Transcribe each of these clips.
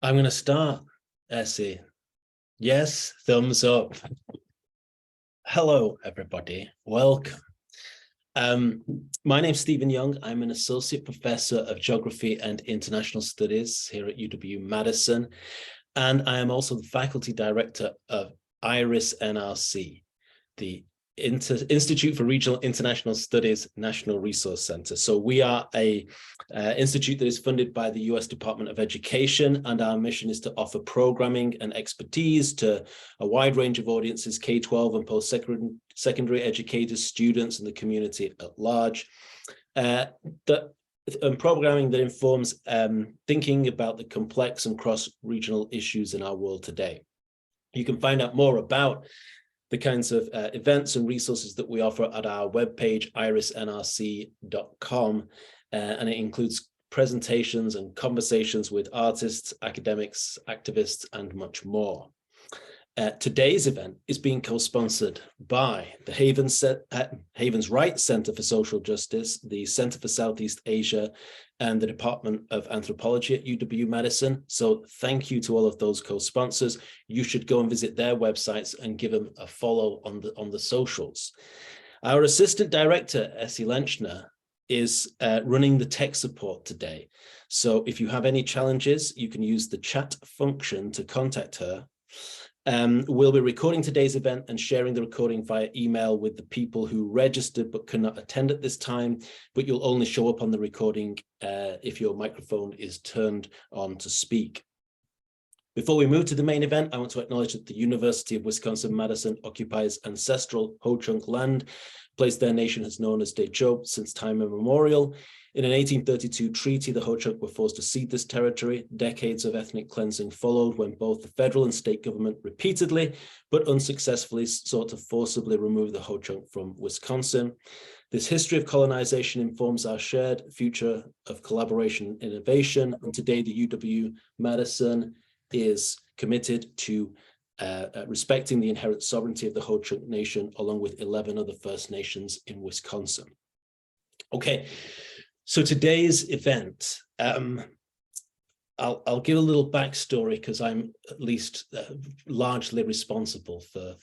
I'm going to start, Essie. Yes, thumbs up. Hello, everybody. Welcome. My name's Stephen Young. I'm an associate professor of geography and international studies here at UW-Madison, and I am also the faculty director of IRIS NRC, the Institute for Regional International Studies National Resource Center. So we are a institute that is funded by the US Department of Education, and our mission is to offer programming and expertise to a wide range of audiences, K-12 and post-secondary educators, students, and the community at large. Programming that informs thinking about the complex and cross-regional issues in our world today. You can find out more about the kinds of events and resources that we offer at our webpage, irisnrc.com, and it includes presentations and conversations with artists, academics, activists, and much more. Today's event is being co-sponsored by the Havens Wright Center for Social Justice, the Center for Southeast Asia, and the Department of Anthropology at UW-Madison. So thank you to all of those co-sponsors. You should go and visit their websites and give them a follow on the socials. Our assistant director, Essie Lenchner, is running the tech support today. So if you have any challenges, you can use the chat function to contact her. We'll be recording today's event and sharing the recording via email with the people who registered but cannot attend at this time, but you'll only show up on the recording if your microphone is turned on to speak. Before we move to the main event, I want to acknowledge that the University of Wisconsin-Madison occupies ancestral Ho-Chunk land, a place their nation has known as Dehcho since time immemorial. In an 1832 treaty, the Ho-Chunk were forced to cede this territory. Decades of ethnic cleansing followed when both the federal and state government repeatedly, but unsuccessfully, sought to forcibly remove the Ho-Chunk from Wisconsin. This history of colonization informs our shared future of collaboration and innovation. And today, the UW-Madison is committed to respecting the inherent sovereignty of the Ho-Chunk Nation, along with 11 other First Nations in Wisconsin. Okay. So today's event, I'll give a little backstory because I'm at least largely responsible for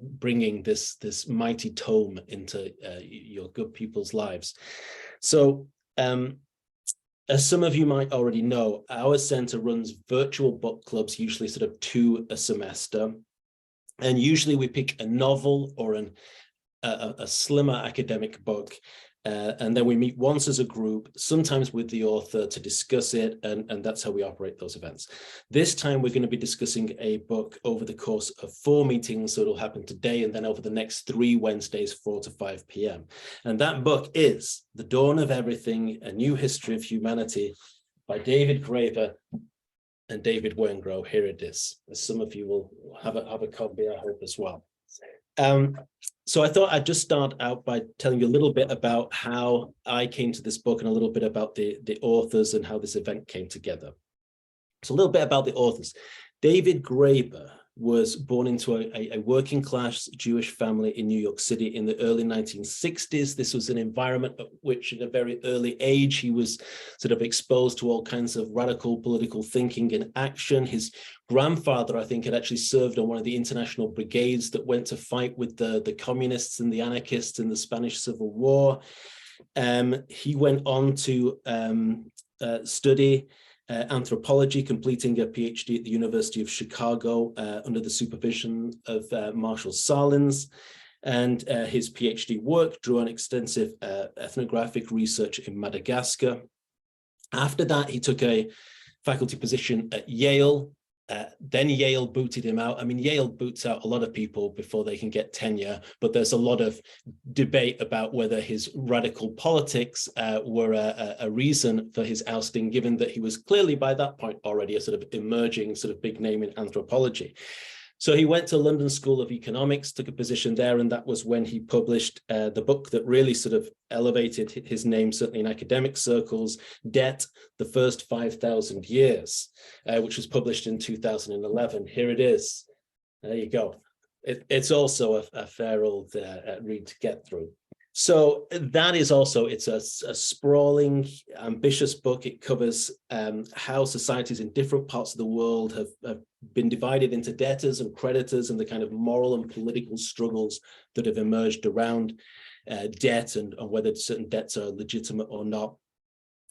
bringing this mighty tome into your good people's lives. So as some of you might already know, our center runs virtual book clubs, usually sort of 2 a semester. And usually we pick a novel or a slimmer academic book. And then we meet once as a group, sometimes with the author, to discuss it, and that's how we operate those events. This time we're going to be discussing a book over the course of 4 meetings, so it'll happen today and then over the next 3 Wednesdays, 4 to 5 p.m. And that book is The Dawn of Everything, A New History of Humanity by David Graeber and David Wengrow. Here it is. As some of you will have a copy, I hope, as well. So I thought I'd just start out by telling you a little bit about how I came to this book and a little bit about the authors and how this event came together. So a little bit about the authors. David Graeber was born into a working class Jewish family in New York City in the early 1960s. This was an environment at which at a very early age, he was sort of exposed to all kinds of radical political thinking and action. His grandfather, I think, had actually served on one of the international brigades that went to fight with the communists and the anarchists in the Spanish Civil War. He went on to study anthropology, completing a PhD at the University of Chicago under the supervision of Marshall Salins. And his PhD work drew on extensive ethnographic research in Madagascar. After that, he took a faculty position at Yale. Then Yale booted him out. I mean, Yale boots out a lot of people before they can get tenure, but there's a lot of debate about whether his radical politics were a reason for his ousting, given that he was clearly by that point already a sort of emerging sort of big name in anthropology. So he went to London School of Economics, took a position there, and that was when he published the book that really sort of elevated his name, certainly in academic circles, Debt, The First 5,000 Years, which was published in 2011. Here it is. There you go. It's also a fair old read to get through. So that is also, it's a sprawling, ambitious book. It covers how societies in different parts of the world have been divided into debtors and creditors, and the kind of moral and political struggles that have emerged around debt, and whether certain debts are legitimate or not.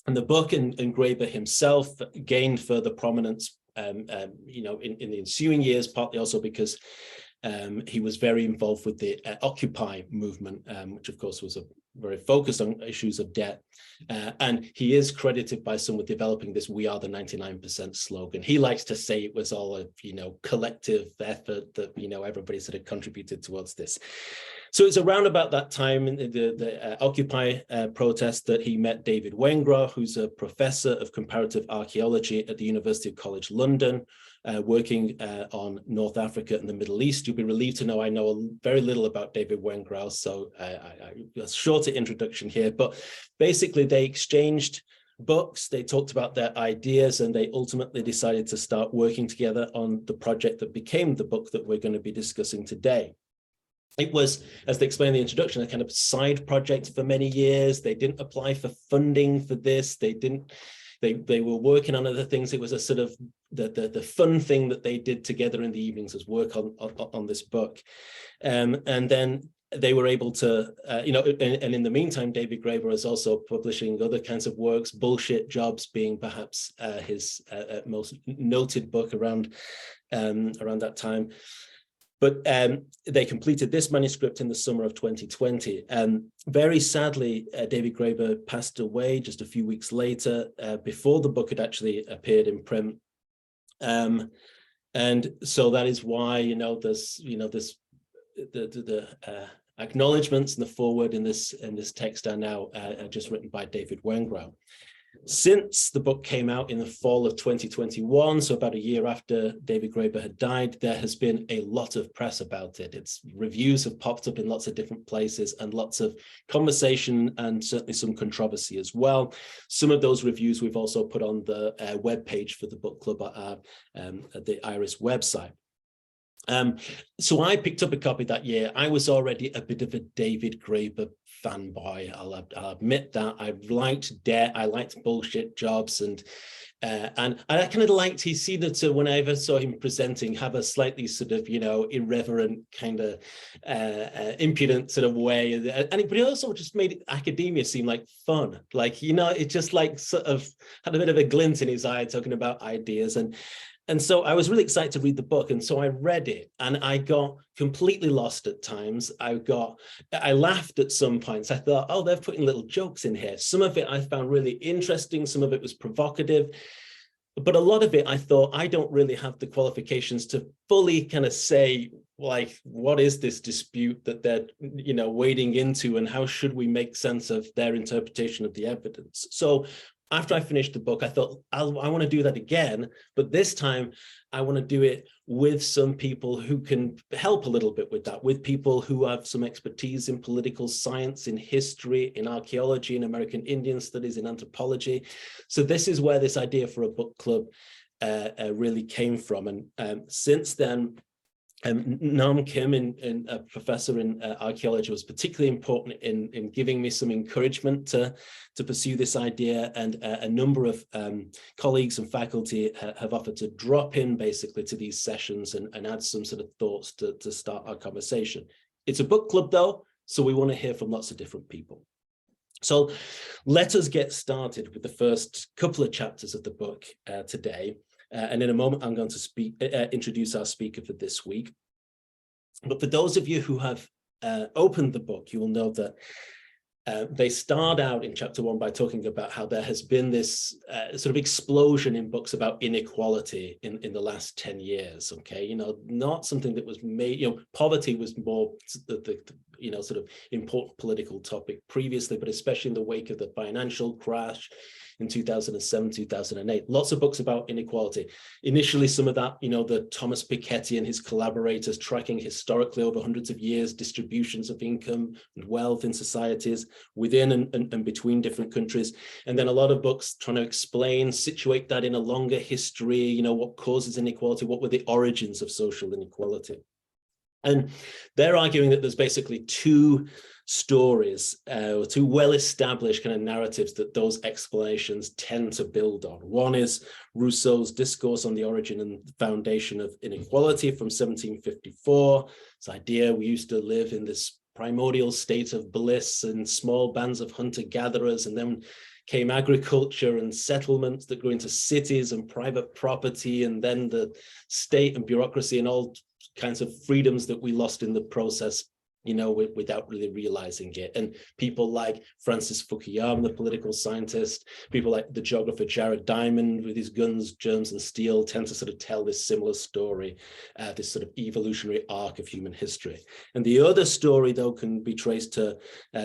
And the book, and Graeber himself gained further prominence, you know, in the ensuing years, partly also because he was very involved with the Occupy movement, which of course was very focused on issues of debt. And he is credited by some with developing this "We are the 99% slogan. He likes to say it was all a, you know, collective effort that, you know, everybody sort of contributed towards this. So it's around about that time in the Occupy protest that he met David Wengrow, who's a professor of comparative archaeology at the University of College London, working on North Africa and the Middle East. You'll be relieved to know I know very little about David Wengrow, so a shorter introduction here. But basically, they exchanged books, they talked about their ideas, and they ultimately decided to start working together on the project that became the book that we're going to be discussing today. It was, as they explained in the introduction, a kind of side project for many years. They didn't apply for funding for this. They were working on other things. It was a sort of the fun thing that they did together in the evenings, was work on this book. And then they were able to, you know, and in the meantime, David Graeber is also publishing other kinds of works, Bullshit Jobs being perhaps his most noted book around that time. But they completed this manuscript in the summer of 2020. Very sadly, David Graeber passed away just a few weeks later, before the book had actually appeared in print. And so that is why, you know, there's, you know, this the acknowledgements and the foreword in this text are now just written by David Wengrow. Since the book came out in the fall of 2021, so about a year after David Graeber had died, there has been a lot of press about it. Its reviews have popped up in lots of different places, and lots of conversation, and certainly some controversy as well. Some of those reviews we've also put on the webpage for the book club at the IRIS website. So I picked up a copy that year. I was already a bit of a David Graeber fanboy. I'll admit that. I liked debt. I liked Bullshit Jobs, and I kind of liked, he seemed to, when I ever saw him presenting, have a slightly sort of, you know, irreverent kind of impudent sort of way, but he also just made academia seem like fun. Like, you know, it just like sort of had a bit of a glint in his eye talking about ideas. And so I was really excited to read the book. And so I read it, and I got completely lost at times. I laughed at some points. I thought, oh, they're putting little jokes in here. Some of it I found really interesting. Some of it was provocative. But a lot of it, I thought, I don't really have the qualifications to fully kind of say, like, what is this dispute that they're, you know, wading into, and how should we make sense of their interpretation of the evidence? So after I finished the book, I thought, I want to do that again, but this time I want to do it with some people who can help a little bit with that, with people who have some expertise in political science, in history, in archaeology, in American Indian studies, in anthropology. So this is where this idea for a book club really came from. And since then, Nam Kim, a professor in archaeology, was particularly important in giving me some encouragement to pursue this idea, and a number of colleagues and faculty have offered to drop in basically to these sessions and add some sort of thoughts to start our conversation. It's a book club though, so we want to hear from lots of different people. So let us get started with the first couple of chapters of the book today. And in a moment, I'm going to introduce our speaker for this week. But for those of you who have opened the book, you will know that they start out in chapter 1 by talking about how there has been this sort of explosion in books about inequality in the last 10 years. Okay, you know, not something that was made, you know, poverty was more the you know, sort of important political topic previously, but especially in the wake of the financial crash in 2007, 2008, lots of books about inequality. Initially, some of that, you know, the Thomas Piketty and his collaborators tracking historically over hundreds of years, distributions of income and wealth in societies within and between different countries. And then a lot of books trying to explain, situate that in a longer history, you know, what causes inequality, what were the origins of social inequality. And they're arguing that there's basically two stories, two well-established kind of narratives that those explanations tend to build on. One is Rousseau's Discourse on the Origin and Foundation of Inequality from 1754. This idea we used to live in this primordial state of bliss and small bands of hunter-gatherers, and then came agriculture and settlements that grew into cities and private property, and then the state and bureaucracy and all kinds of freedoms that we lost in the process, you know, without really realizing it. And people like Francis Fukuyama, the political scientist, people like the geographer Jared Diamond with his guns, germs, and steel tend to sort of tell this similar story, this sort of evolutionary arc of human history. And the other story, though, can be traced to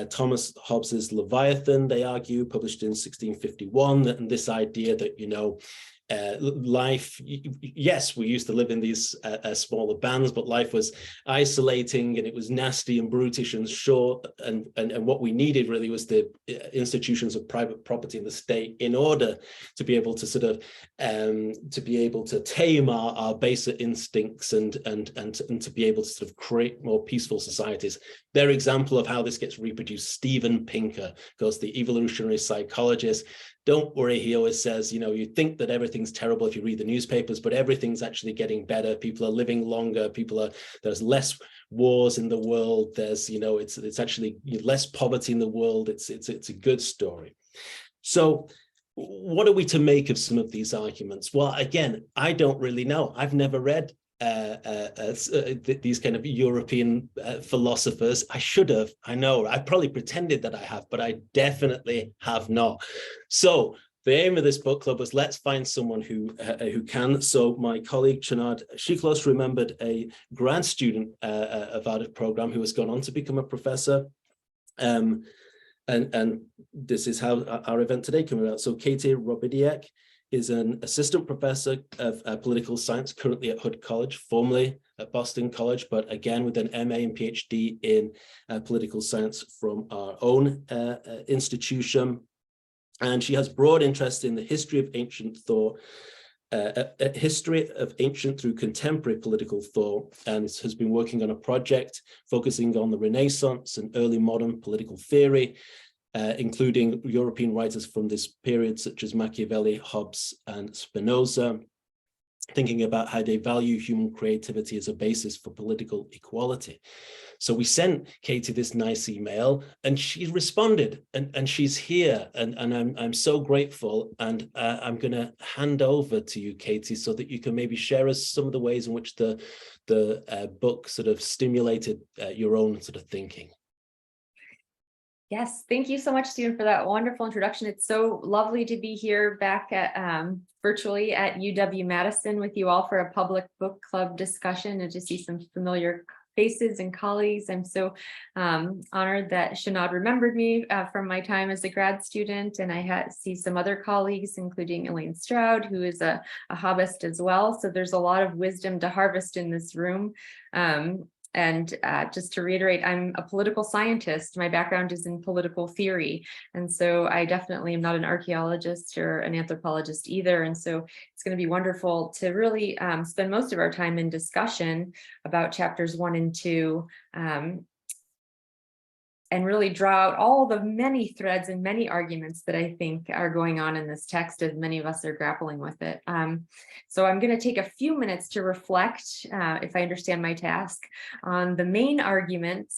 Thomas Hobbes's Leviathan, they argue, published in 1651, and this idea that, you know, life, yes, we used to live in these smaller bands, but life was isolating and it was nasty and brutish and short, and what we needed really was the institutions of private property in the state in order to be able to sort of to be able to tame our baser instincts and to be able to sort of create more peaceful societies. Their example of how this gets reproduced, Steven Pinker, goes the evolutionary psychologist. Don't worry, he always says, you know, you think that everything's terrible if you read the newspapers, but everything's actually getting better. People are living longer. There's less wars in the world. There's, you know, it's actually less poverty in the world. It's a good story. So what are we to make of some of these arguments? Well, again, I don't really know. I've never read these kind of European philosophers. I should have, I know, I probably pretended that I have, but I definitely have not. So the aim of this book club was, let's find someone who can. So my colleague Chenard Chiklos remembered a grad student of our program who has gone on to become a professor. And this is how our event today came about. So Katie Robidiak is an assistant professor of political science currently at Hood College, formerly at Boston College, but again with an MA and PhD in political science from our own institution. And she has broad interest in the history of ancient thought, history of ancient through contemporary political thought, and has been working on a project focusing on the Renaissance and early modern political theory, including European writers from this period, such as Machiavelli, Hobbes, and Spinoza, thinking about how they value human creativity as a basis for political equality. So we sent Katie this nice email, and she responded, and she's here, and I'm so grateful. And I'm going to hand over to you, Katie, so that you can maybe share us some of the ways in which the book sort of stimulated your own sort of thinking. Yes, thank you so much, Stephen, for that wonderful introduction. It's so lovely to be here back at virtually at UW-Madison with you all for a public book club discussion, and to see some familiar faces and colleagues. I'm so honored that Chenard remembered me from my time as a grad student, and I see some other colleagues, including Elaine Stroud, who is a Hobbist as well. So there's a lot of wisdom to harvest in this room. And just to reiterate, I'm a political scientist. My background is in political theory. And so I definitely am not an archaeologist or an anthropologist either. And so it's going to be wonderful to really spend most of our time in discussion about chapters 1 and 2, and really draw out all the many threads and many arguments that I think are going on in this text, as many of us are grappling with it. So I'm going to take a few minutes to reflect, if I understand my task, on the main argument,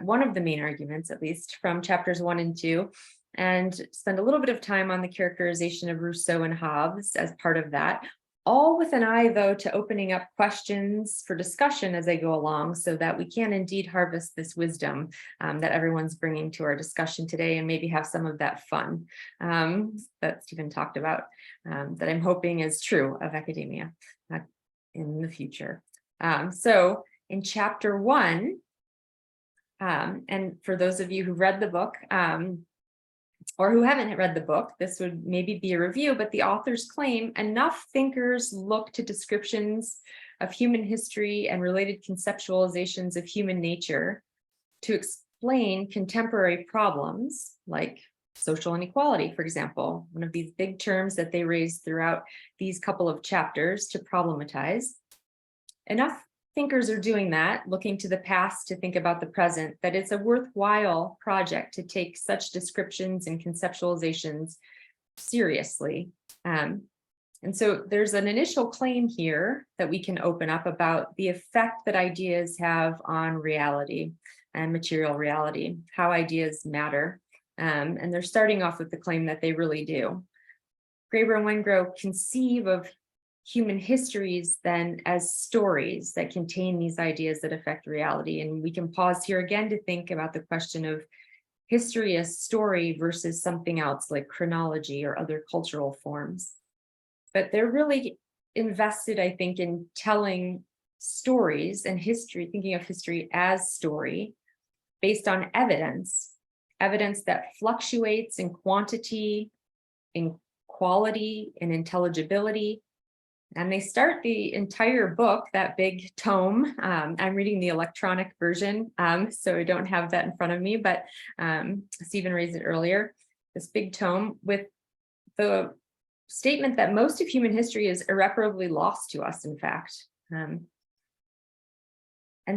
one of the main arguments, at least, from chapters 1 and 2, and spend a little bit of time on the characterization of Rousseau and Hobbes as part of that. All with an eye, though, to opening up questions for discussion as I go along, so that we can indeed harvest this wisdom that everyone's bringing to our discussion today, and maybe have some of that fun that Stephen talked about, that I'm hoping is true of academia in the future. So in chapter 1, and for those of you who read the book, or who haven't read the book, this would maybe be a review, but the authors claim enough thinkers look to descriptions of human history and related conceptualizations of human nature to explain contemporary problems like social inequality, for example, one of these big terms that they raise throughout these couple of chapters to problematize. Enough thinkers are doing that, looking to the past to think about the present, that it's a worthwhile project to take such descriptions and conceptualizations seriously. And so there's an initial claim here that we can open up about the effect that ideas have on reality and material reality, how ideas matter. And they're starting off with the claim that they really do. Graeber and Wengrow conceive of human histories then as stories that contain these ideas that affect reality. And we can pause here again to think about the question of history as story versus something else like chronology or other cultural forms. But they're really invested, I think, in telling stories and history, thinking of history as story based on evidence that fluctuates in quantity, in quality, in intelligibility. And they start the entire book, that big tome. I'm reading the electronic version, so I don't have that in front of me, but Stephen raised it earlier, this big tome with the statement that most of human history is irreparably lost to us, in fact. And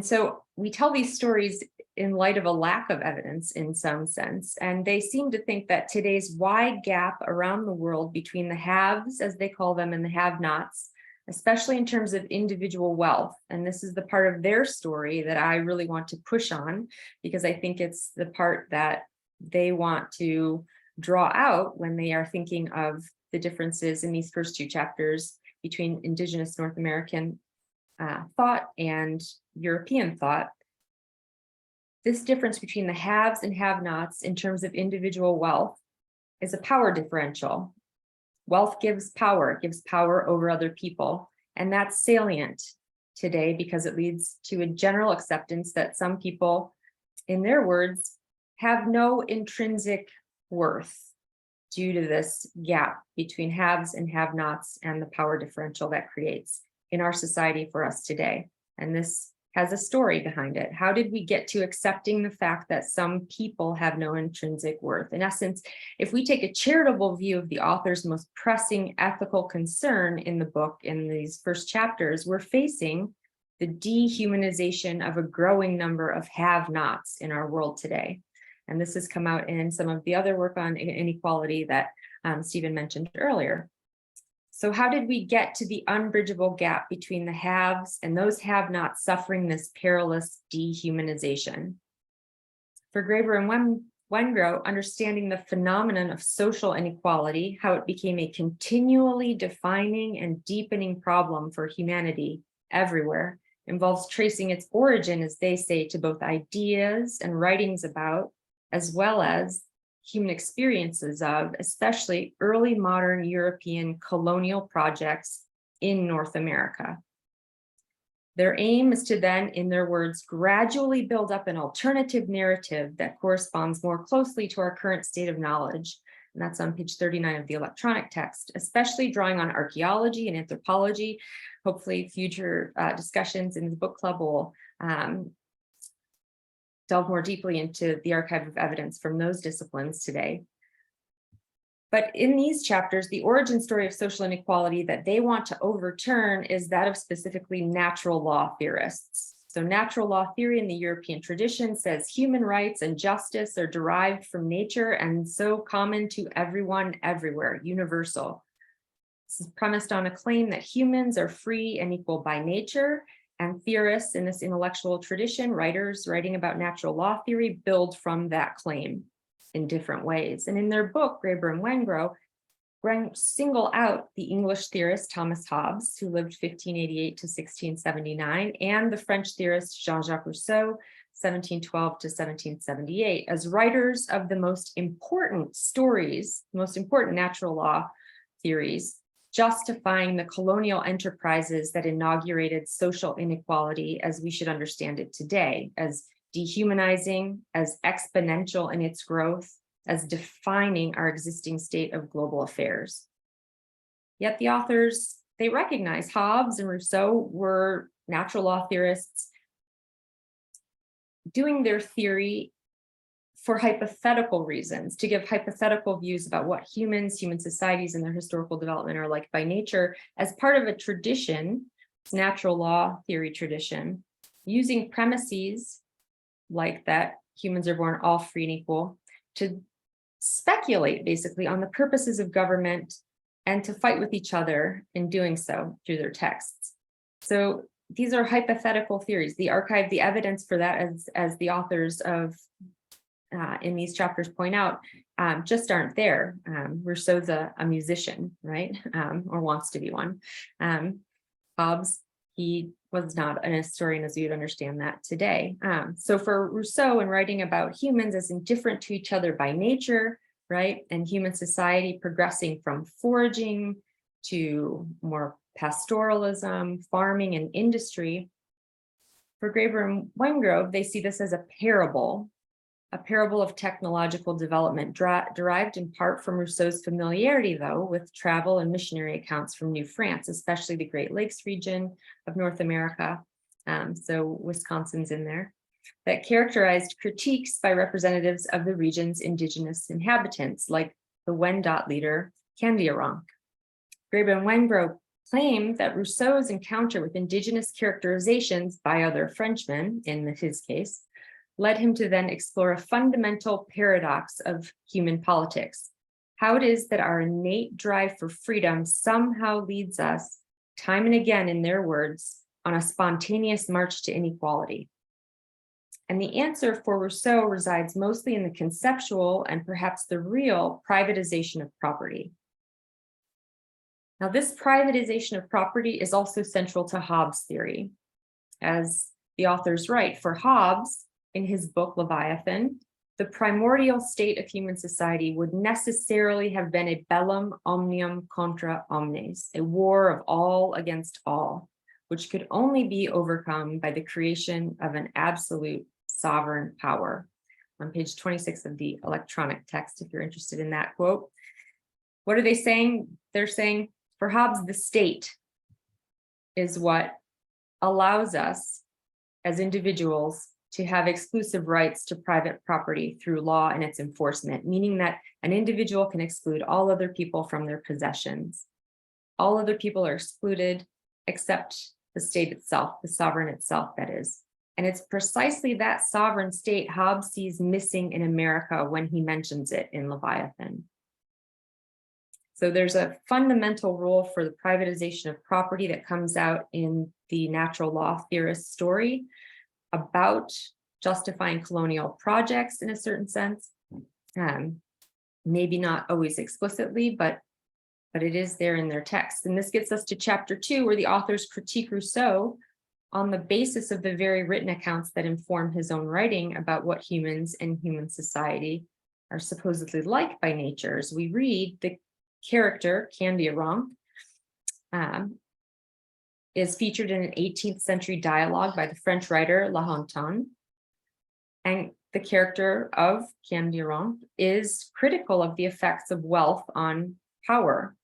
so we tell these stories in light of a lack of evidence in some sense, and they seem to think that today's wide gap around the world between the haves, as they call them, and the have-nots, especially in terms of individual wealth, and this is the part of their story that I really want to push on, because I think it's the part that they want to draw out when they are thinking of the differences in these first two chapters between Indigenous North American thought and European thought. This difference between the haves and have-nots in terms of individual wealth is a power differential. Wealth gives power over other people, and that's salient today because it leads to a general acceptance that some people, in their words, have no intrinsic worth due to this gap between haves and have-nots and the power differential that creates in our society for us today. And this has a story behind it. How did we get to accepting the fact that some people have no intrinsic worth? In essence, if we take a charitable view of the author's most pressing ethical concern in the book, in these first chapters, we're facing the dehumanization of a growing number of have-nots in our world today. And this has come out in some of the other work on inequality that Stephen mentioned earlier. So how did we get to the unbridgeable gap between the haves and those have-nots suffering this perilous dehumanization? For Graeber and Wengrow, understanding the phenomenon of social inequality, how it became a continually defining and deepening problem for humanity everywhere, involves tracing its origin, as they say, to both ideas and writings about, as well as human experiences of, especially early modern European colonial projects in North America. Their aim is to then, in their words, gradually build up an alternative narrative that corresponds more closely to our current state of knowledge. And that's on page 39 of the electronic text, especially drawing on archaeology and anthropology. Hopefully future discussions in the book club will delve more deeply into the archive of evidence from those disciplines today. But in these chapters, the origin story of social inequality that they want to overturn is that of specifically natural law theorists. So natural law theory in the European tradition says human rights and justice are derived from nature and so common to everyone, everywhere, universal. This is premised on a claim that humans are free and equal by nature, and theorists in this intellectual tradition, writers writing about natural law theory, build from that claim in different ways. And in their book, Graeber and Wengrow single out the English theorist Thomas Hobbes, who lived 1588 to 1679, and the French theorist Jean-Jacques Rousseau, 1712 to 1778, as writers of the most important stories, most important natural law theories, justifying the colonial enterprises that inaugurated social inequality as we should understand it today, as dehumanizing, as exponential in its growth, as defining our existing state of global affairs. Yet the authors, they recognize Hobbes and Rousseau were natural law theorists doing their theory for hypothetical reasons, to give hypothetical views about what humans, human societies, and their historical development are like by nature, as part of a tradition natural law theory tradition, using premises like that humans are born all free and equal to speculate basically on the purposes of government and to fight with each other in doing so through their texts. So these are hypothetical theories. The archive, the evidence for that, as the authors of in these chapters point out, just aren't there. Rousseau's a musician, right? Or wants to be one. Hobbes, he was not an historian as you'd understand that today. So for Rousseau, in writing about humans as indifferent to each other by nature, right, and human society progressing from foraging to more pastoralism, farming, and industry, for Graeber and Wengrove, they see this as a parable of technological development, derived in part from Rousseau's familiarity, though, with travel and missionary accounts from New France, especially the Great Lakes region of North America. So Wisconsin's in there, that characterized critiques by representatives of the region's indigenous inhabitants, like the Wendat leader, Candiaronk. Graeber and Wengrove claim that Rousseau's encounter with indigenous characterizations by other Frenchmen, in his case, led him to then explore a fundamental paradox of human politics, how it is that our innate drive for freedom somehow leads us, time and again in their words, on a spontaneous march to inequality. And the answer for Rousseau resides mostly in the conceptual and perhaps the real privatization of property. Now, this privatization of property is also central to Hobbes' theory. As the authors write, for Hobbes, in his book Leviathan, the primordial state of human society would necessarily have been a bellum omnium contra omnes, a war of all against all, which could only be overcome by the creation of an absolute sovereign power. On page 26 of the electronic text, if you're interested in that quote. What are they saying? They're saying, for Hobbes, the state is what allows us as individuals to have exclusive rights to private property through law and its enforcement, meaning that an individual can exclude all other people from their possessions. All other people are excluded except the state itself, the sovereign itself, that is. And it's precisely that sovereign state Hobbes sees missing in America when he mentions it in Leviathan. So there's a fundamental rule for the privatization of property that comes out in the natural law theorist story about justifying colonial projects in a certain sense. Maybe not always explicitly, but it is there in their text. And this gets us to chapter 2, where the authors critique Rousseau on the basis of the very written accounts that inform his own writing about what humans and human society are supposedly like by nature. As we read, the character, Candiaronk, is featured in an 18th century dialogue by the French writer La Hontan. And the character of Candiaronk is critical of the effects of wealth on power.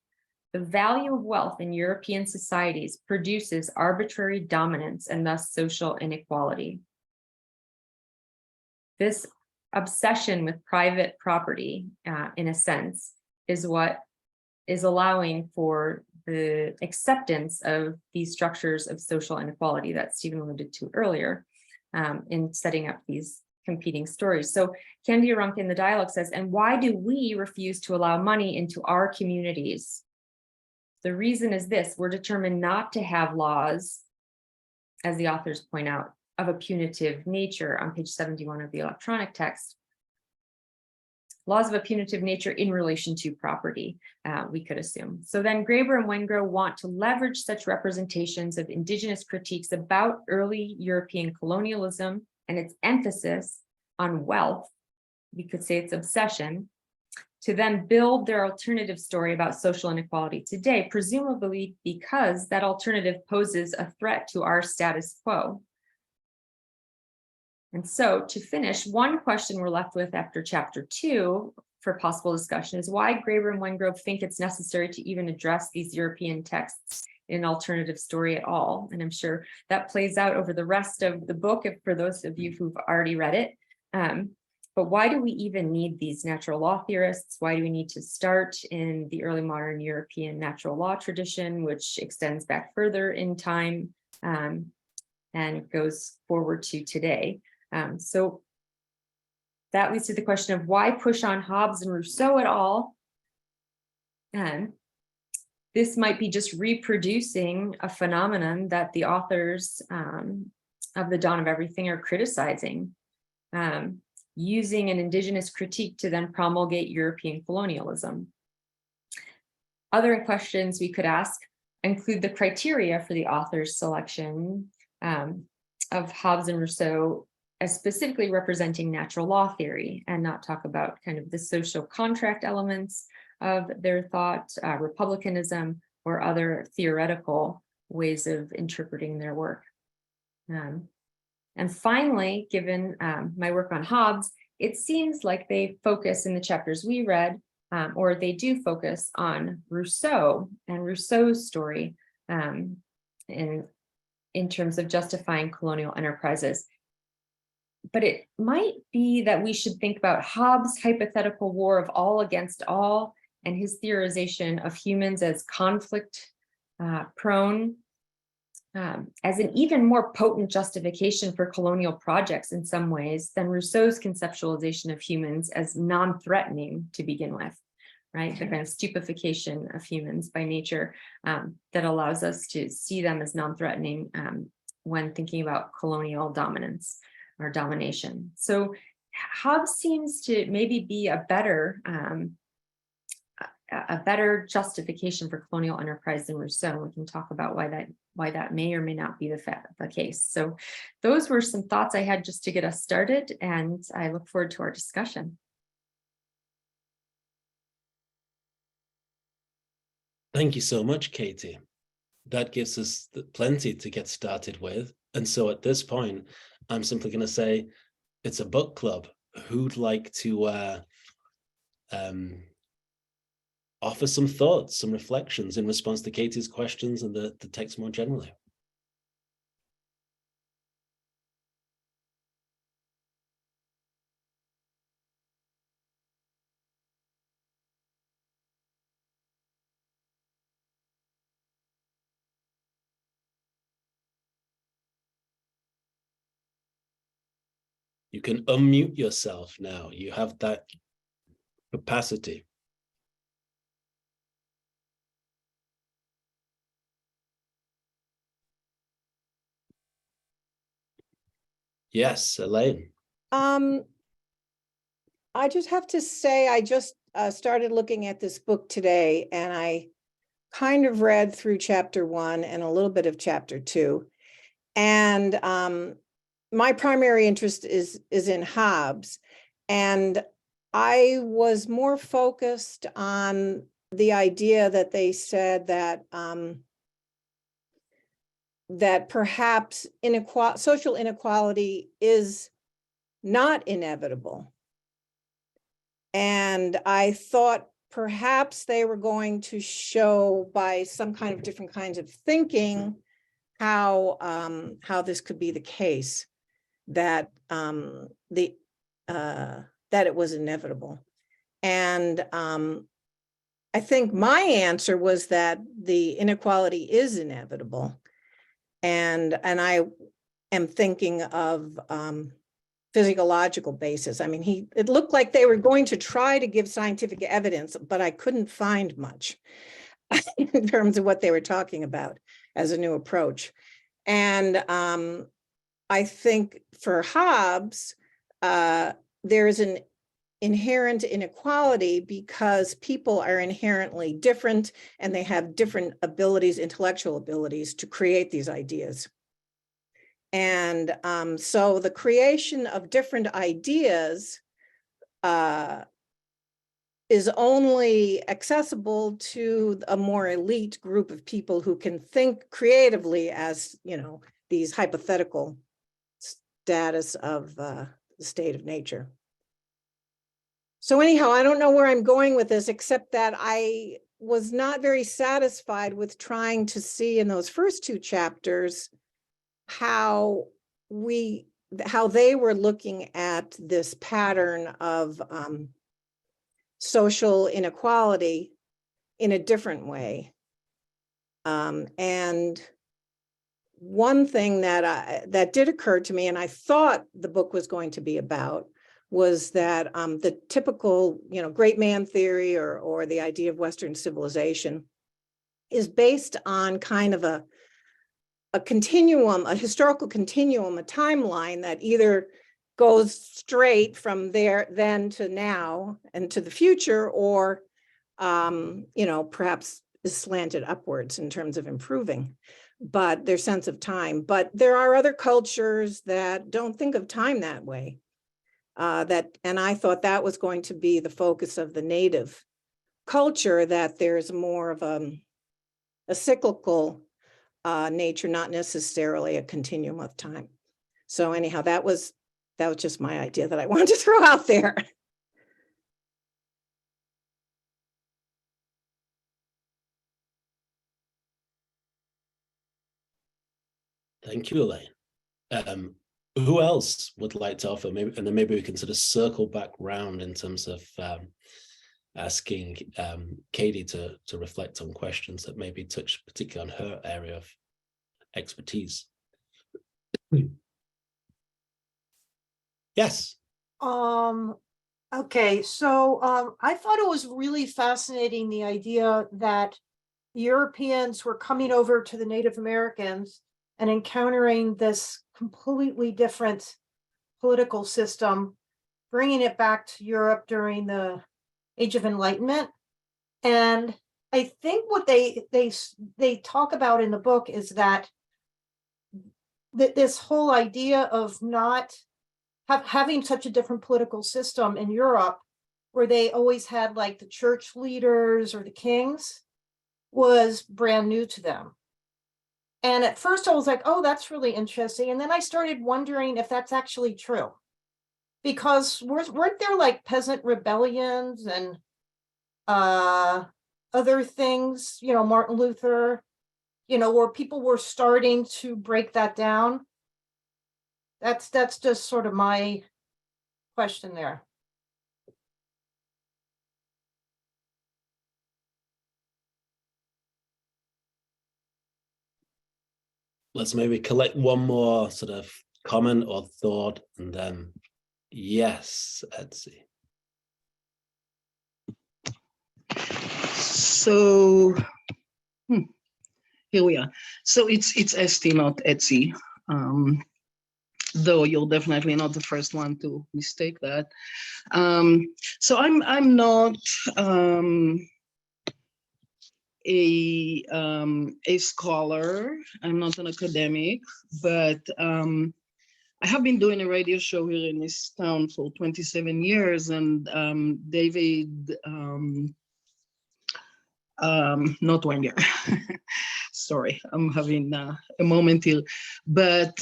The value of wealth in European societies produces arbitrary dominance and thus social inequality. This obsession with private property, in a sense, is what is allowing for the acceptance of these structures of social inequality that Stephen alluded to earlier in setting up these competing stories. So Candiaronk in the dialogue says, and why do we refuse to allow money into our communities? The reason is this: we're determined not to have laws, as the authors point out, of a punitive nature on page 71 of the electronic text. Laws of a punitive nature in relation to property, we could assume. So then Graeber and Wengrove want to leverage such representations of indigenous critiques about early European colonialism and its emphasis on wealth, we could say its obsession, to then build their alternative story about social inequality today, presumably because that alternative poses a threat to our status quo. And so to finish, one question we're left with after chapter 2 for possible discussion is why Graeber and Wengrove think it's necessary to even address these European texts in an alternative story at all. And I'm sure that plays out over the rest of the book, if for those of you who've already read it. But why do we even need these natural law theorists? Why do we need to start in the early modern European natural law tradition, which extends back further in time and goes forward to today? So that leads to the question of why push on Hobbes and Rousseau at all? And this might be just reproducing a phenomenon that the authors of The Dawn of Everything are criticizing, using an indigenous critique to then promulgate European colonialism. Other questions we could ask include the criteria for the author's selection of Hobbes and Rousseau as specifically representing natural law theory, and not talk about kind of the social contract elements of their thought, republicanism, or other theoretical ways of interpreting their work. And finally, given my work on Hobbes, it seems like they focus in the chapters we read, or they do focus on Rousseau and Rousseau's story in terms of justifying colonial enterprises. But it might be that we should think about Hobbes' hypothetical war of all against all and his theorization of humans as conflict prone as an even more potent justification for colonial projects in some ways than Rousseau's conceptualization of humans as non-threatening to begin with, right? The kind of stupefaction of humans by nature that allows us to see them as non-threatening when thinking about colonial dominance or domination. So Hobbes seems to maybe be a better justification for colonial enterprise than Rousseau. We can talk about why that may or may not be the case. So those were some thoughts I had just to get us started, and I look forward to our discussion. Thank you so much, Katie. That gives us plenty to get started with. And so at this point, I'm simply going to say it's a book club. Who'd like to offer some thoughts, some reflections in response to Katie's questions and the text more generally? You can unmute yourself now. You have that capacity. Yes, Elaine. I just have to say, I just started looking at this book today, and I kind of read through chapter 1 and a little bit of chapter 2. And my primary interest is in Hobbes. And I was more focused on the idea that they said that that perhaps social inequality is not inevitable. And I thought perhaps they were going to show by some kind of different kinds of thinking how this could be the case, that that it was inevitable. And I think my answer was that the inequality is inevitable. And I am thinking of physiological basis. I mean, it looked like they were going to try to give scientific evidence, but I couldn't find much in terms of what they were talking about as a new approach. And I think for Hobbes, there is an inherent inequality because people are inherently different and they have different abilities, intellectual abilities, to create these ideas. And so the creation of different ideas is only accessible to a more elite group of people who can think creatively as, these hypothetical status of the state of nature. So anyhow, I don't know where I'm going with this, except that I was not very satisfied with trying to see in those first 2 chapters how we how they were looking at this pattern of social inequality in a different way. And one thing that did occur to me, and I thought the book was going to be about, was that the typical, great man theory or the idea of Western civilization is based on kind of a continuum, a historical continuum, a timeline that either goes straight from there then to now and to the future, or perhaps is slanted upwards in terms of improving, but their sense of time. But there are other cultures that don't think of time that way. And I thought that was going to be the focus of the native culture, that there's more of a cyclical nature, not necessarily a continuum of time. So anyhow, that was just my idea that I wanted to throw out there. Thank you, Elaine. Who else would like to offer? Maybe, and then maybe we can sort of circle back round in terms of asking Katie to reflect on questions that maybe touch particularly on her area of expertise. Yes. Okay, so I thought it was really fascinating, the idea that Europeans were coming over to the Native Americans and encountering this completely different political system, bringing it back to Europe during the Age of Enlightenment. And I think what they talk about in the book is that this whole idea of not having such a different political system in Europe, where they always had like the church leaders or the kings, was brand new to them. And at first I was like, oh, that's really interesting. And then I started wondering if that's actually true. Because weren't there like peasant rebellions and other things, Martin Luther, where people were starting to break that down? That's just sort of my question there. Let's maybe collect one more sort of comment or thought, and then yes, Etsy. So here we are. So it's Etsy, not Etsy. Though you're definitely not the first one to mistake that. So I'm not a scholar. I'm not an academic, but I have been doing a radio show here in this town for 27 years, and David, not Wenger. Sorry, I'm having a moment here. But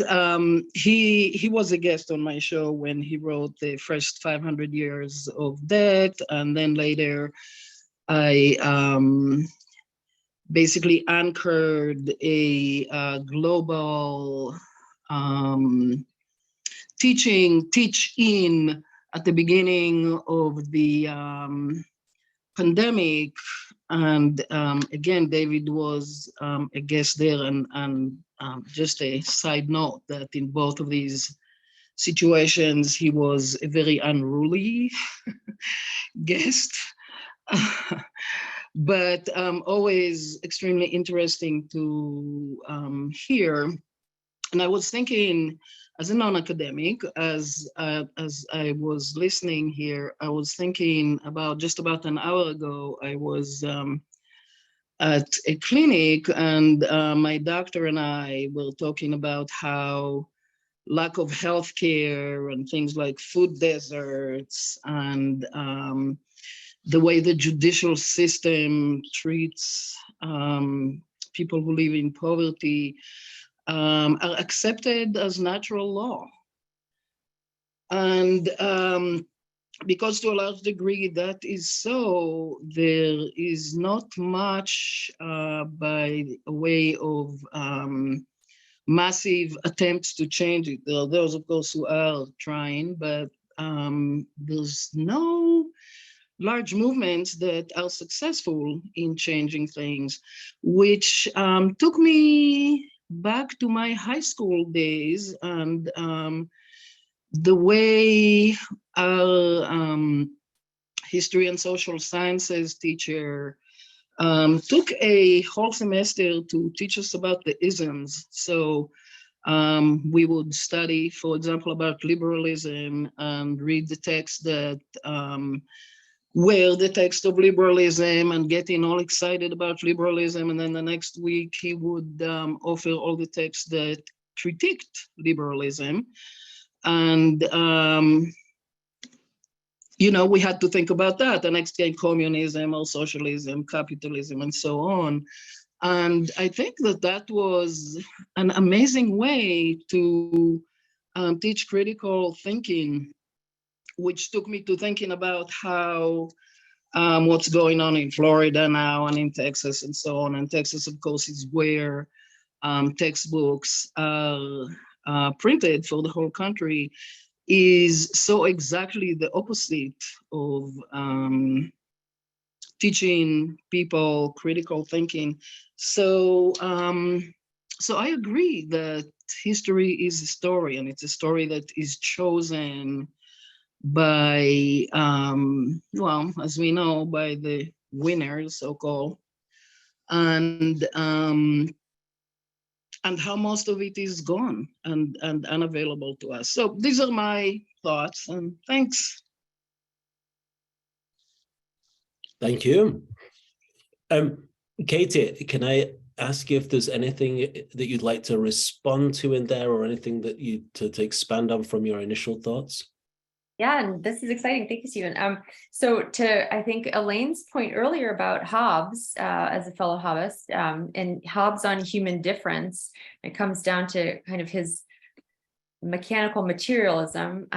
he was a guest on my show when he wrote the first 500 years of debt. And then later, I basically anchored a global teach-in at the beginning of the pandemic. And again, David was a guest there, and just a side note that in both of these situations, he was a very unruly guest, but always extremely interesting to hear. And I was thinking, as a non-academic, as I was listening here, I was thinking about just about an hour ago, I was at a clinic, and my doctor and I were talking about how lack of healthcare and things like food deserts and the way the judicial system treats people who live in poverty are accepted as natural law. And because to a large degree that is so, there is not much by way of massive attempts to change it. There are those, of course, who are trying, but there's no large movements that are successful in changing things, which took me back to my high school days and the way our history and social sciences teacher took a whole semester to teach us about the isms. So we would study, for example, about liberalism and read the text that were the text of liberalism and getting all excited about liberalism. And then the next week he would offer all the texts that critiqued liberalism. And you know, we had to think about that. The next came communism or socialism, capitalism, and so on. And I think that that was an amazing way to teach critical thinking, which took me to thinking about how what's going on in Florida now and in Texas and so on. And Texas, of course, is where textbooks are printed for the whole country, is so exactly the opposite of teaching people critical thinking. So, so I agree that history is a story, and it's a story that is chosen by, well, as we know, by the winners, so-called, and how most of it is gone and unavailable to us. So these are my thoughts, and thanks. Thank you. Katie, can I ask you if there's anything that you'd like to respond to in there, or anything that you to expand on from your initial thoughts? Yeah, and this is exciting. Thank you, Stephen. So to, I think, Elaine's point earlier about Hobbes, as a fellow Hobbist, and Hobbes on human difference, it comes down to kind of his mechanical materialism,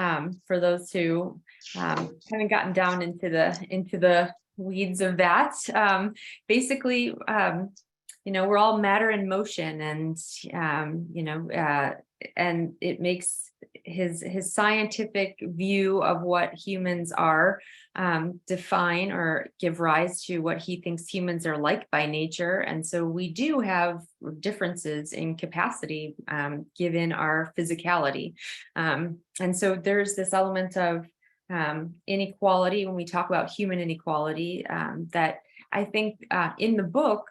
for those who haven't gotten down into the weeds of that. Basically, you know, we're all matter in motion, and you know, and it makes his scientific view of what humans are define or give rise to what he thinks humans are like by nature. And so we do have differences in capacity given our physicality. And so there's this element of inequality when we talk about human inequality that I think in the book,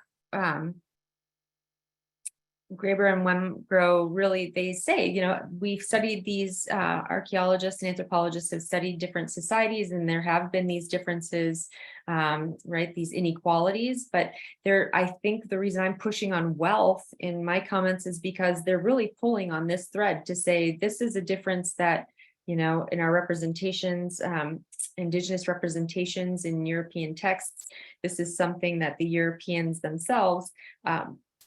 Graeber and Wengro really, they say, you know, we've studied these archaeologists and anthropologists have studied different societies, and there have been these differences, right, these inequalities. But I think the reason I'm pushing on wealth in my comments is because they're really pulling on this thread to say this is a difference that, you know, in our representations, indigenous representations in European texts, this is something that the Europeans themselves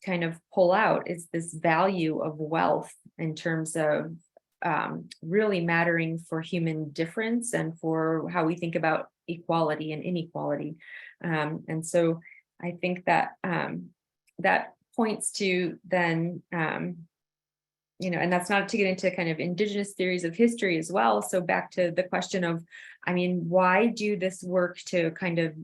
kind of pull out, is this value of wealth in terms of really mattering for human difference and for how we think about equality and inequality. And so I think that that points to then, you know, and that's not to get into kind of indigenous theories of history as well. So back to the question of, I mean, why do this work to kind of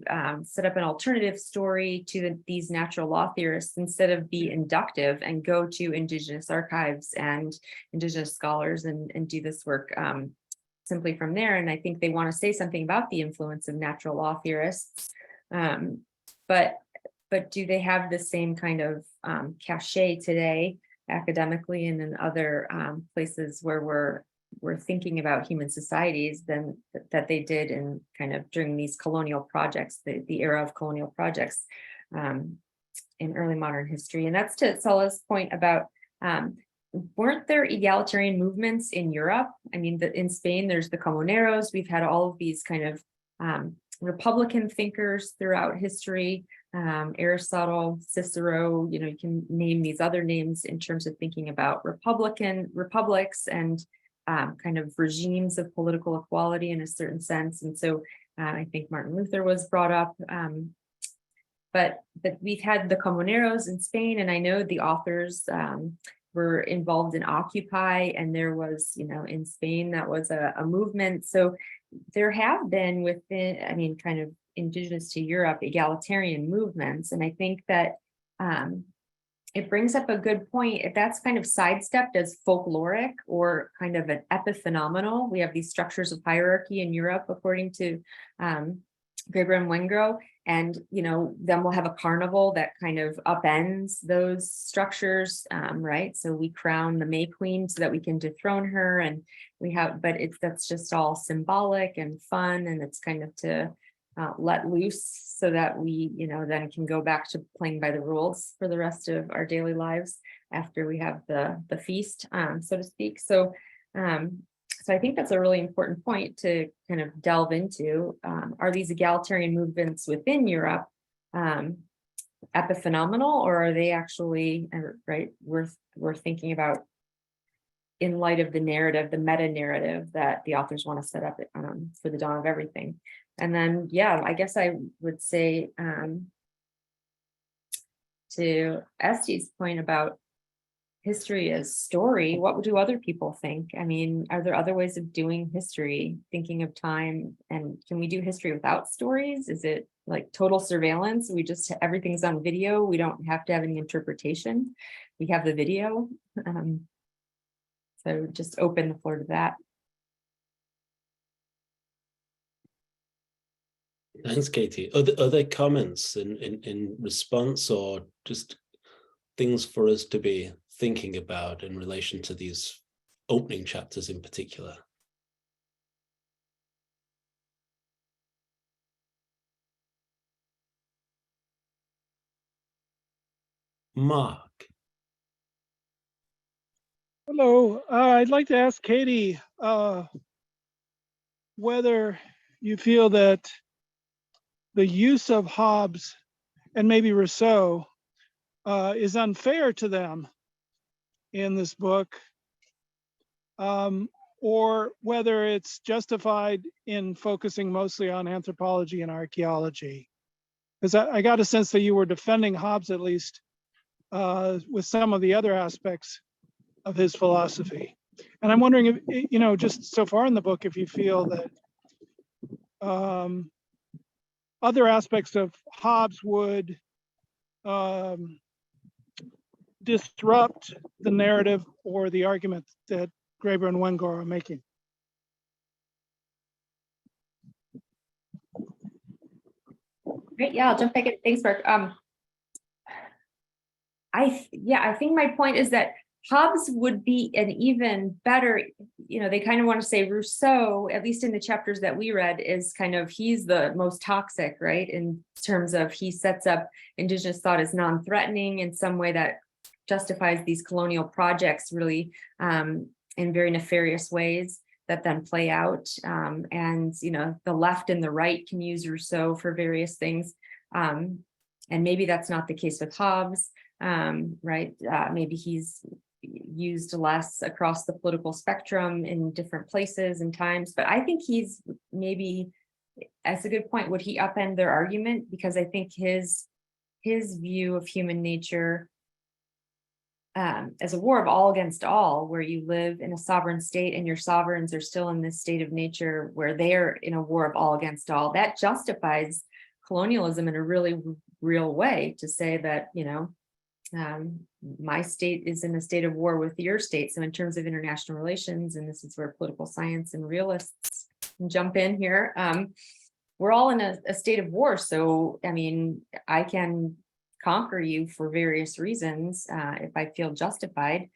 set up an alternative story to these natural law theorists instead of be inductive and go to indigenous archives and indigenous scholars and do this work simply from there? And I think they want to say something about the influence of natural law theorists, but do they have the same kind of cachet today academically and in other places where we're thinking about human societies than that they did in kind of during these colonial projects, the era of colonial projects in early modern history? And that's to Sola's point about, weren't there egalitarian movements in Europe? I mean, in Spain, there's the Comuneros. We've had all of these kind of Republican thinkers throughout history. Aristotle, Cicero, you know, you can name these other names in terms of thinking about republics and kind of regimes of political equality in a certain sense. And so I think Martin Luther was brought up, but we've had the Comuneros in Spain, and I know the authors were involved in Occupy, and there was, you know, in Spain, that was a movement. So there have been within, I mean, kind of indigenous to Europe, egalitarian movements. And I think that it brings up a good point. If that's kind of sidestepped as folkloric or kind of an epiphenomenal, we have these structures of hierarchy in Europe, according to Graeber and Wengrow. And, you know, then we'll have a carnival that kind of upends those structures, right? So we crown the May Queen so that we can dethrone her, and we have, but that's just all symbolic and fun, and it's kind of to let loose so that we, you know, then can go back to playing by the rules for the rest of our daily lives after we have the feast, so to speak. So so I think that's a really important point to kind of delve into. Are these egalitarian movements within Europe epiphenomenal, or are they actually, right, we're thinking about in light of the narrative, the meta narrative that the authors want to set up for the dawn of everything? And then, yeah, I guess I would say to Esti's point about history as story, what do other people think? I mean, are there other ways of doing history, thinking of time? And can we do history without stories? Is it like total surveillance? We just, everything's on video. We don't have to have any interpretation. We have the video. So just open the floor to that. Thanks, Katie. Other comments in response, or just things for us to be thinking about in relation to these opening chapters in particular? Mark. Hello, I'd like to ask Katie whether you feel that the use of Hobbes and maybe Rousseau is unfair to them in this book, or whether it's justified in focusing mostly on anthropology and archaeology. Because I got a sense that you were defending Hobbes, at least with some of the other aspects of his philosophy. And I'm wondering if, you know, just so far in the book, if you feel that other aspects of Hobbes would disrupt the narrative or the argument that Graeber and Wengrow are making. Great, yeah, I'll jump back in. Thanks, Mark. I think my point is that Hobbes would be an even better, you know, they kind of want to say Rousseau, at least in the chapters that we read, is kind of, he's the most toxic, right? In terms of, he sets up indigenous thought as non-threatening in some way that justifies these colonial projects really in very nefarious ways that then play out. And, you know, the left and the right can use Rousseau for various things. And maybe that's not the case with Hobbes, right? Maybe he's used less across the political spectrum in different places and times, but I think he's maybe, that's a good point, would he upend their argument? Because I think his view of human nature as a war of all against all, where you live in a sovereign state and your sovereigns are still in this state of nature where they're in a war of all against all, that justifies colonialism in a really real way, to say that, you know, my state is in a state of war with your state. So in terms of international relations, and this is where political science and realists can jump in here, we're all in a state of war. So, I mean, I can conquer you for various reasons if I feel justified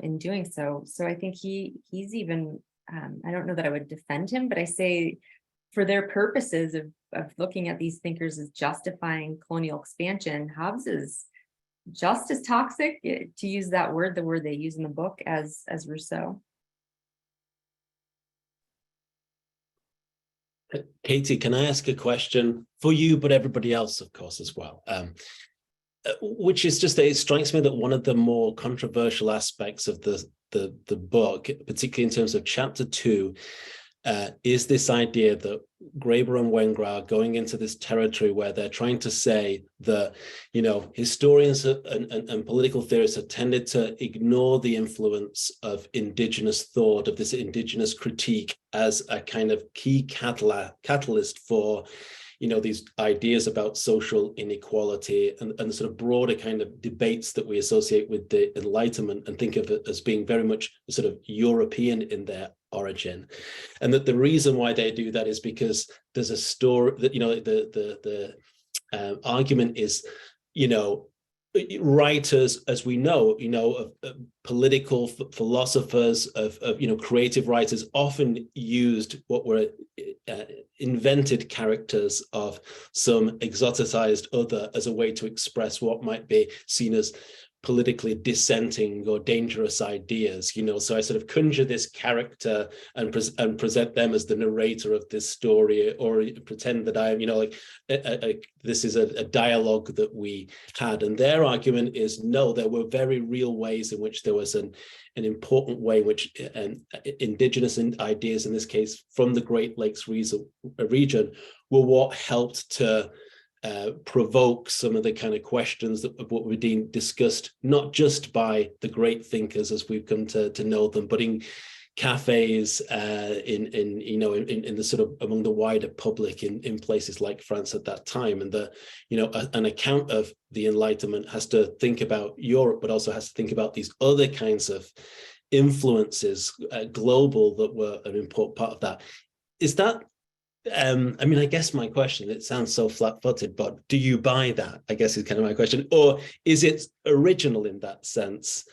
in doing so. So I think he's even, I don't know that I would defend him, but I say for their purposes of looking at these thinkers as justifying colonial expansion, Hobbes is just as toxic, to use that word, the word they use in the book, as Rousseau. Katie, can I ask a question for you, but everybody else, of course, as well? Which is just that it strikes me that one of the more controversial aspects of the book, particularly in terms of chapter 2, is this idea that Graeber and Wengrow are going into this territory where they're trying to say that, you know, historians and political theorists have tended to ignore the influence of indigenous thought, of this indigenous critique as a kind of key catalyst for, you know, these ideas about social inequality and the sort of broader kind of debates that we associate with the Enlightenment, and think of it as being very much sort of European in their origin. And that the reason why they do that is because there's a story that, you know, the argument is, you know, writers, as we know, you know, of political philosophers, of you know, creative writers often used what were invented characters of some exoticized other as a way to express what might be seen as politically dissenting or dangerous ideas, you know. So I sort of conjure this character and present them as the narrator of this story, or pretend that I am, you know, like this is a dialogue that we had. And their argument is, no, there were very real ways in which there was an important way in which indigenous ideas, in this case from the Great Lakes region, were what helped to provoke some of the kind of questions that what were being discussed, not just by the great thinkers as we've come to know them, but in cafes, in the sort of among the wider public in places like France at that time. And the, you know, an account of the Enlightenment has to think about Europe, but also has to think about these other kinds of influences, global, that were an important part of that. Is that, I mean, I guess my question, it sounds so flat-footed, but do you buy that, I guess is kind of my question, or is it original in that sense?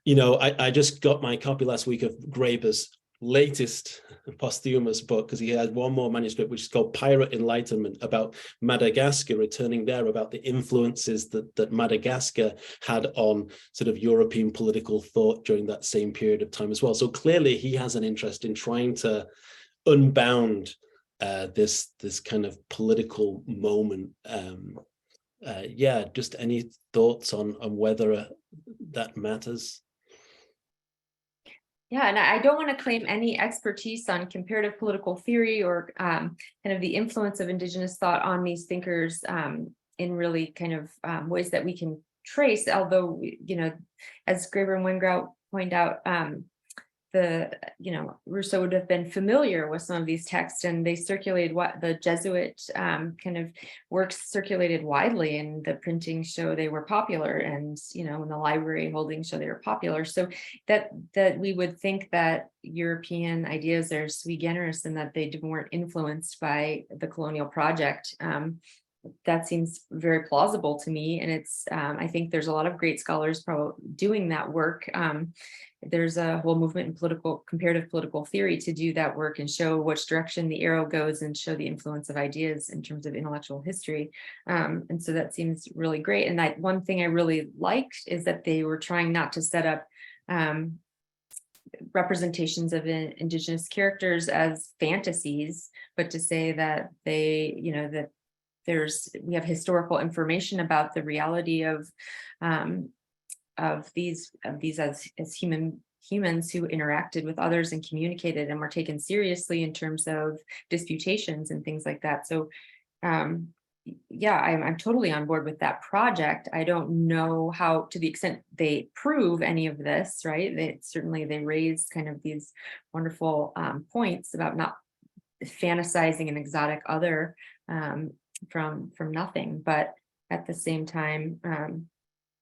You know, I just got my copy last week of Graeber's latest posthumous book, because he had one more manuscript, which is called Pirate Enlightenment, about Madagascar, returning there, about the influences that Madagascar had on sort of European political thought during that same period of time as well. So clearly he has an interest in trying to unbound this kind of political moment. Yeah, just any thoughts on whether that matters? Yeah, and I don't want to claim any expertise on comparative political theory or kind of the influence of indigenous thought on these thinkers in really kind of ways that we can trace, although, you know, as Graeber and Wengrow point out, Rousseau would have been familiar with some of these texts, and they circulated, what the Jesuit kind of works circulated widely, and the printing show they were popular, and, you know, in the library holdings show they were popular. So that we would think that European ideas are sui generis and that they weren't influenced by the colonial project. That seems very plausible to me. And it's, I think there's a lot of great scholars probably doing that work. There's a whole movement in comparative political theory to do that work and show which direction the arrow goes and show the influence of ideas in terms of intellectual history. And so that seems really great. And that one thing I really liked is that they were trying not to set up representations of indigenous characters as fantasies, but to say that they, you know, that we have historical information about the reality of these as humans who interacted with others and communicated and were taken seriously in terms of disputations and things like that. So yeah, I'm totally on board with that project. I don't know how, to the extent they prove any of this, right? They raise kind of these wonderful points about not fantasizing an exotic other from nothing, but at the same time,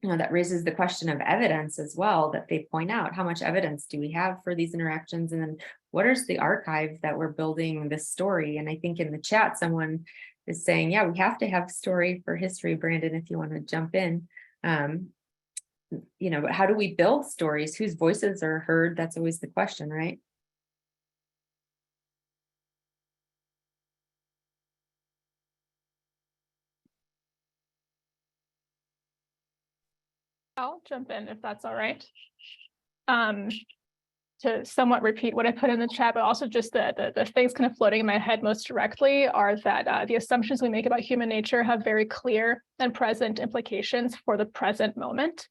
you know, that raises the question of evidence as well, that they point out. How much evidence do we have for these interactions? And then what is the archive that we're building this story? And I think in the chat, someone is saying, yeah, we have to have story for history. Brandon, if you want to jump in, you know, but how do we build stories? Whose voices are heard? That's always the question, right? I'll jump in if that's all right. To somewhat repeat what I put in the chat, but also just the things kind of floating in my head most directly are that the assumptions we make about human nature have very clear and present implications for the present moment.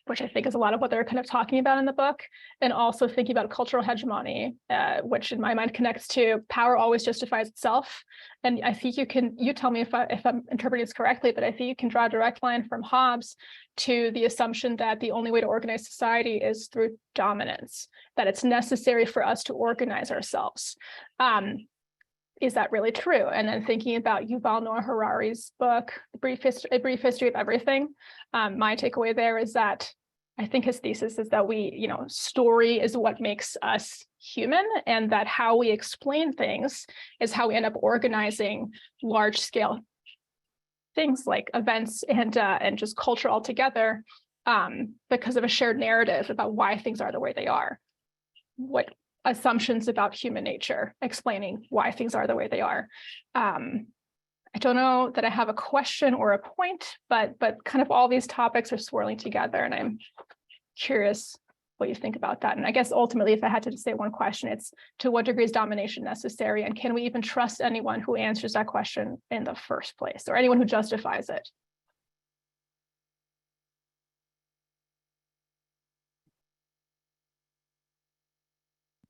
which I think is a lot of what they're kind of talking about in the book, and also thinking about cultural hegemony, which in my mind connects to power always justifies itself. And I think you tell me if I'm interpreting this correctly, but I think you can draw a direct line from Hobbes to the assumption that the only way to organize society is through dominance, that it's necessary for us to organize ourselves. Is that really true? And then thinking about Yuval Noah Harari's book, A Brief History of Everything, my takeaway there is that I think his thesis is that story is what makes us human, and that how we explain things is how we end up organizing large scale things like events and just culture altogether, because of a shared narrative about why things are the way they are. What assumptions about human nature explaining why things are the way they are. I don't know that I have a question or a point, but kind of all these topics are swirling together, and I'm curious what you think about that. And I guess ultimately, if I had to say one question, it's to what degree is domination necessary, and can we even trust anyone who answers that question in the first place, or anyone who justifies it?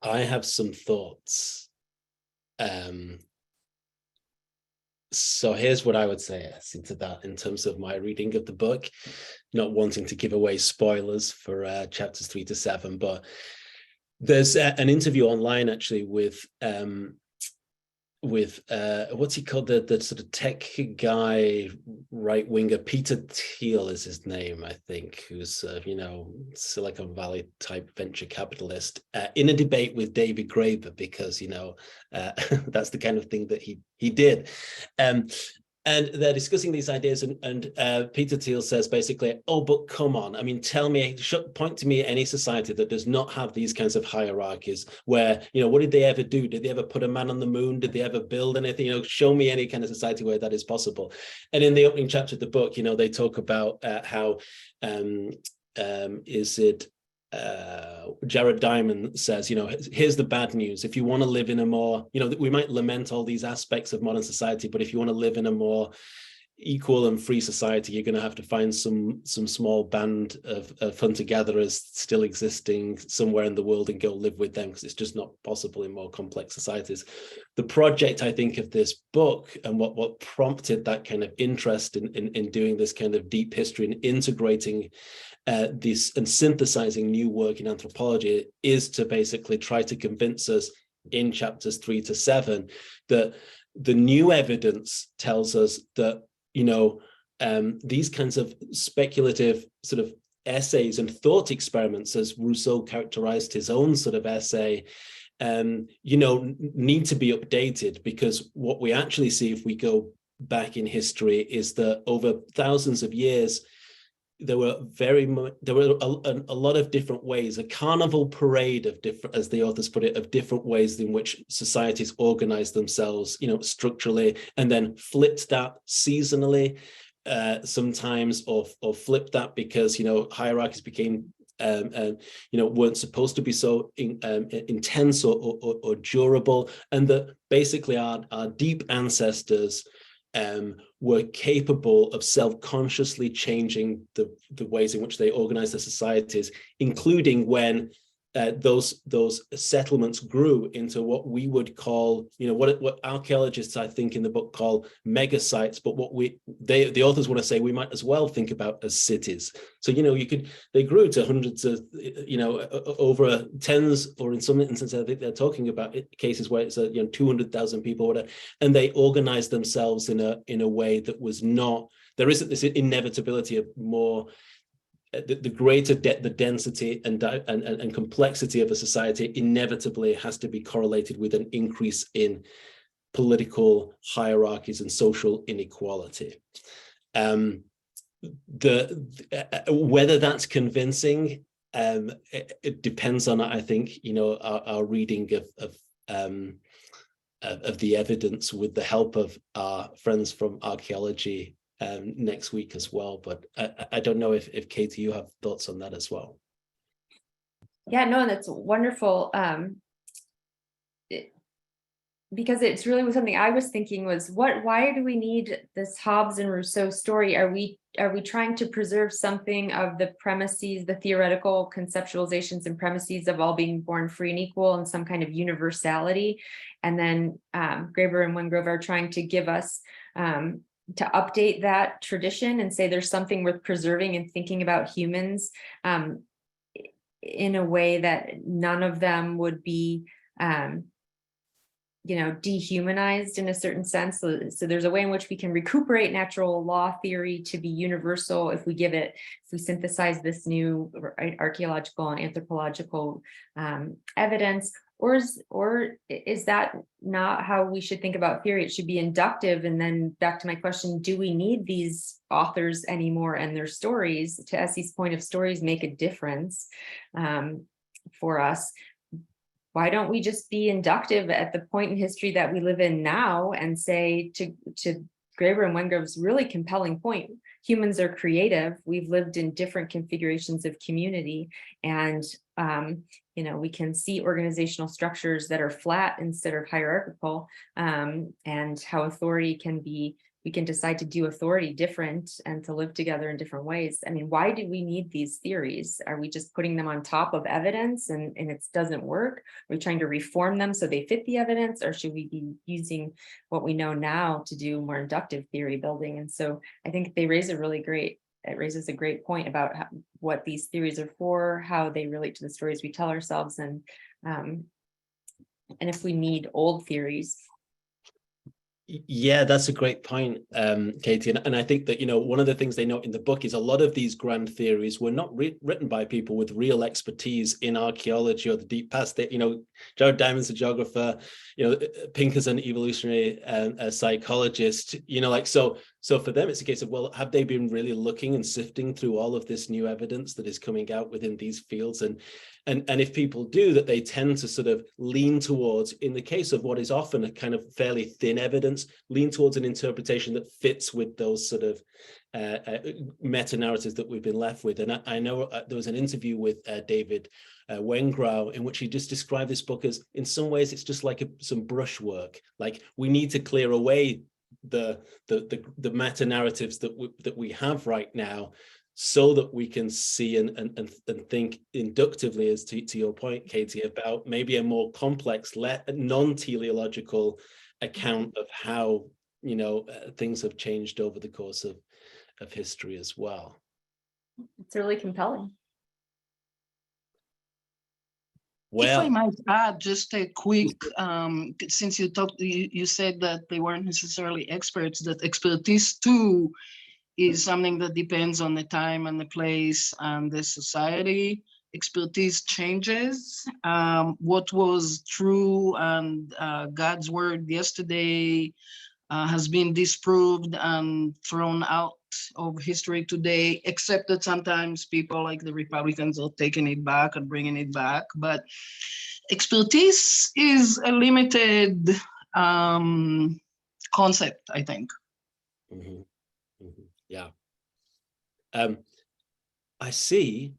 I have some thoughts. So here's what I would say into that in terms of my reading of the book, not wanting to give away spoilers for chapters 3 to 7, but there's an interview online actually with what's he called, the sort of tech guy, right winger, Peter Thiel is his name, I think, who's Silicon Valley type venture capitalist, in a debate with David Graeber, because that's the kind of thing that he did. And they're discussing these ideas, and Peter Thiel says basically, oh, but come on, I mean, tell me, point to me any society that does not have these kinds of hierarchies where, what did they ever do? Did they ever put a man on the moon? Did they ever build anything? Show me any kind of society where that is possible. And in the opening chapter of the book, they talk about how, Jared Diamond says, here's the bad news. If you want to live in a more, we might lament all these aspects of modern society, but if you want to live in a more equal and free society, you're going to have to find some small band of hunter-gatherers still existing somewhere in the world and go live with them, because it's just not possible in more complex societies. The project, I think, of this book, and what prompted that kind of interest in doing this kind of deep history and integrating this and synthesizing new work in anthropology, is to basically try to convince us in chapters 3 to 7 that the new evidence tells us that these kinds of speculative sort of essays and thought experiments, as Rousseau characterized his own sort of essay, need to be updated, because what we actually see if we go back in history is that over thousands of years, there were a lot of different ways, a carnival parade of different, as the authors put it, of different ways in which societies organized themselves, structurally, and then flipped that seasonally, sometimes, or flipped that because hierarchies became weren't supposed to be so intense or durable, and that basically our deep ancestors were capable of self-consciously changing the ways in which they organized their societies, including when those settlements grew into what we would call, what archaeologists, I think, in the book call mega sites, but what the authors want to say we might as well think about as cities. So they grew to hundreds of, over tens, or in some instances I think they're talking about cases where it's 200,000 people, or whatever, and they organized themselves in a way that was not. There isn't this inevitability of more. The greater the density and complexity of a society inevitably has to be correlated with an increase in political hierarchies and social inequality. Whether that's convincing, it depends on, I think, our reading of the evidence with the help of our friends from archaeology next week as well. But I don't know if Katie, you have thoughts on that as well. Yeah, no, that's wonderful. Because it's really was something I was thinking was, why do we need this Hobbes and Rousseau story? Are we are we trying to preserve something of the premises, the theoretical conceptualizations and premises of all being born free and equal and some kind of universality? And then Graeber and Wengrove are trying to give us to update that tradition and say there's something worth preserving and thinking about humans in a way that none of them would be dehumanized in a certain sense. So there's a way in which we can recuperate natural law theory to be universal if we synthesize this new archaeological and anthropological evidence. Or is that not how we should think about theory? It should be inductive. And then back to my question, do we need these authors anymore and their stories? To Essie's point, if stories make a difference for us, why don't we just be inductive at the point in history that we live in now and say to Graeber and Wengrove's really compelling point, humans are creative. We've lived in different configurations of community, and we can see organizational structures that are flat instead of hierarchical, and how authority can be, we can decide to do authority different and to live together in different ways. I mean, why do we need these theories? Are we just putting them on top of evidence and it doesn't work? Are we trying to reform them so they fit the evidence, or should we be using what we know now to do more inductive theory building? And so I think they raise it raises a great point about what these theories are for, how they relate to the stories we tell ourselves, and if we need old theories. Yeah, that's a great point, Katie. And I think that, one of the things they note in the book is a lot of these grand theories were not written by people with real expertise in archaeology or the deep past. Jared Diamond's a geographer, Pinker's an evolutionary psychologist, so for them, it's a case of, well, have they been really looking and sifting through all of this new evidence that is coming out within these fields? And if people do, that they tend to sort of lean towards, in the case of what is often a kind of fairly thin evidence, lean towards an interpretation that fits with those sort of meta-narratives that we've been left with. And I know there was an interview with David Wengrow in which he just described this book as, in some ways, it's just like some brushwork. Like, we need to clear away the meta-narratives that we have right now, so that we can see and think inductively, as to your point, Katie, about maybe a more complex, non-teleological account of how things have changed over the course of history as well. It's really compelling. If I might add just a quick, since you said that they weren't necessarily experts, that expertise too is something that depends on the time and the place and the society. Expertise changes. What was true and God's word yesterday has been disproved and thrown out of history today, except that sometimes people like the Republicans are taking it back and bringing it back. But expertise is a limited concept, I think. Mm-hmm. Mm-hmm. Yeah. I see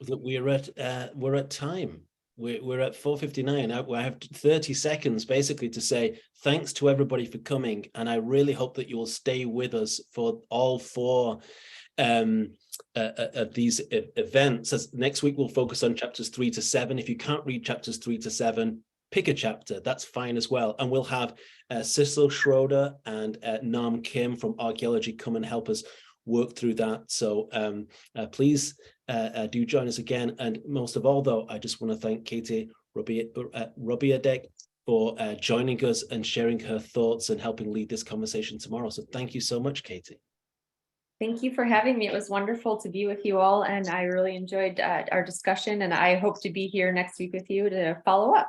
that we're at time. We're at 4:59. I have 30 seconds basically to say thanks to everybody for coming, and I really hope that you will stay with us for all four of these events. As next week we'll focus on chapters 3 to 7. If you can't read chapters 3 to 7, pick a chapter, that's fine as well. And we'll have Sissel Schroeder and Nam Kim from archaeology come and help us work through that. So please do join us again. And most of all, though, I just want to thank Katie Robiadek for joining us and sharing her thoughts and helping lead this conversation tomorrow. So thank you so much, Katie. Thank you for having me. It was wonderful to be with you all, and I really enjoyed our discussion, and I hope to be here next week with you to follow up.